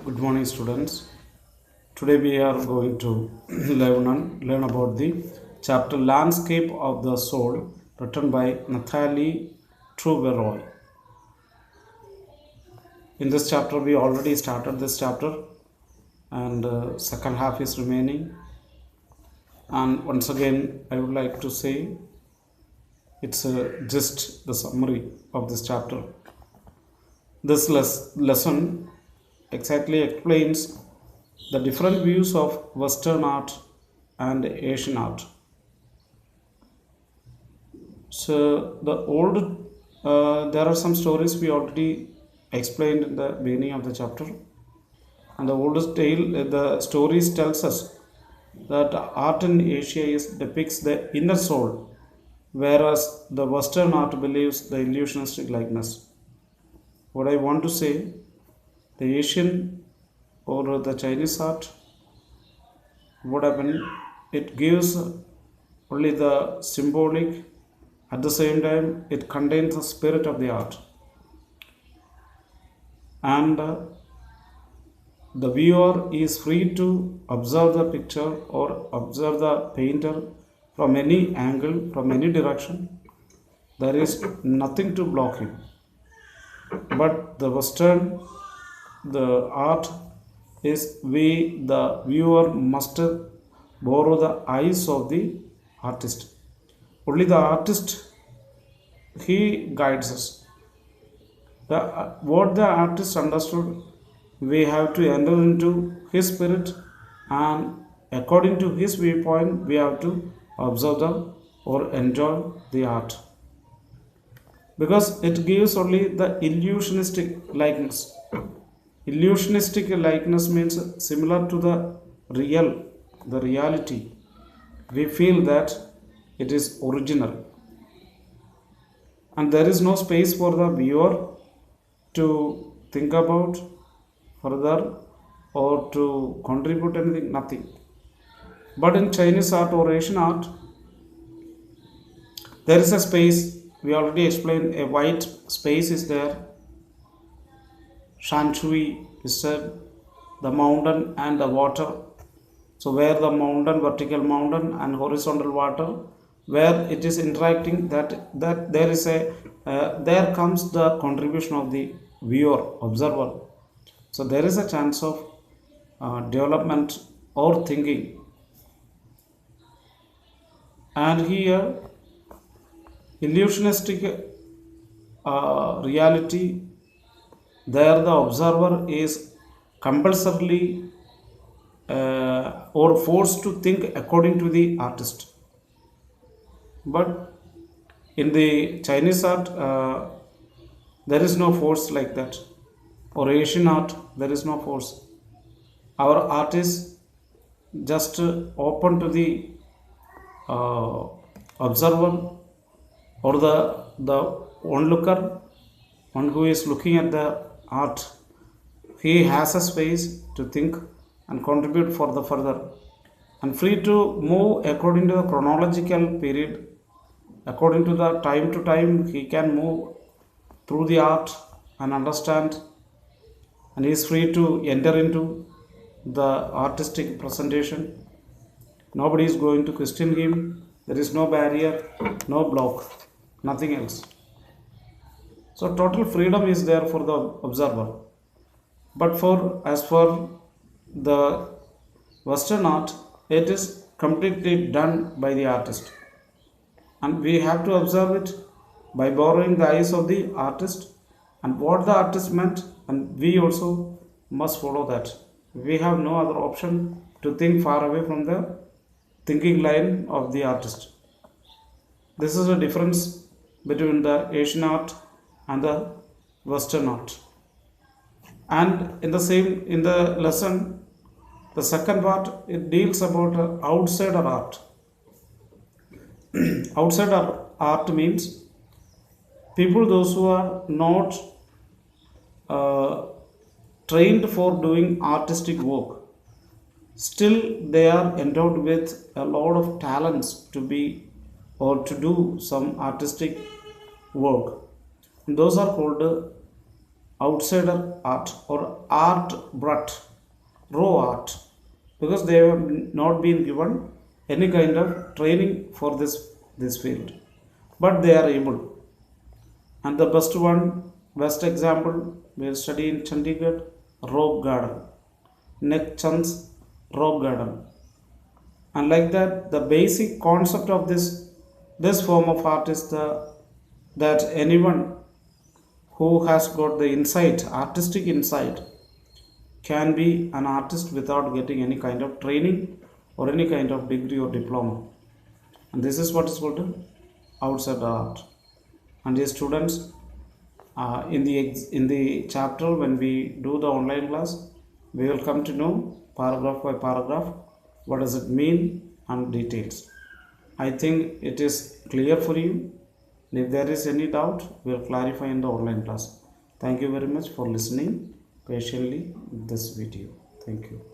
Good morning, students. Today we are going to learn about the chapter Landscape of the Soul, written by Nathalie Trouveroy. In this chapter, we already started this chapter, and second half is remaining. And once again, I would like to say it's just the summary of this chapter. This lesson exactly explains the different views of Western art and Asian art. So there are some stories we already explained in the beginning of the chapter, and the oldest tale, the stories tells us that art in Asia depicts the inner soul, whereas the Western art believes the illusionistic likeness. What I want to say, the Asian or the Chinese art, what happened? It gives only the symbolic. At the same time, it contains the spirit of the art, and the viewer is free to observe the picture or observe the painter from any angle, from any direction. There is nothing to block him. But the Western, the art is the viewer must borrow the eyes of the artist. Only the artist, he guides us. What the artist understood, we have to enter into his spirit, and according to his viewpoint, we have to observe them or enjoy the art. Because it gives only the illusionistic likeness. Illusionistic likeness means similar to the reality. We feel that it is original, and there is no space for the viewer to think about further or to contribute anything, nothing. But in Chinese art or Asian art, there is a space. We already explained, a white space is there. Shanshui is said, the mountain and the water. So where the mountain, vertical mountain and horizontal water, where it is interacting, that there is there comes the contribution of the viewer, observer. So there is a chance of development or thinking. And here, illusionistic reality, there the observer is compulsorily or forced to think according to the artist. But in the Chinese art, there is no force like that. Or Asian art, there is no force. Our art is just open to the observer or the onlooker, one who is looking at the art. He has a space to think and contribute for the further, and free to move according to the chronological period. According to the time to time, he can move through the art and understand, and he is free to enter into the artistic presentation. Nobody is going to question him. There is no barrier, no block, nothing else. So total freedom is there for the observer. But as for the Western art, it is completely done by the artist, and we have to observe it by borrowing the eyes of the artist and what the artist meant, and we also must follow that. We have no other option to think far away from the thinking line of the artist. This is a difference between the Asian art and the Western art. And in the lesson, the second part, it deals about outsider art. Outsider art means people those who are not trained for doing artistic work. Still, they are endowed with a lot of talents to be or to do some artistic work. And those are called outsider art or art but raw art, because they have not been given any kind of training for this field, but they are able. And the best example, we'll study in Chandigarh rock garden, Neck Chand's rock garden. And like that, the basic concept of this form of art is that anyone who has got the insight, artistic insight, can be an artist without getting any kind of training or any kind of degree or diploma. And this is what is called outside art. And dear students, in the chapter, when we do the online class, we will come to know paragraph by paragraph what does it mean and details. I think it is clear for you. If there is any doubt, we will clarify in the online class. Thank you very much for listening patiently this video. Thank you.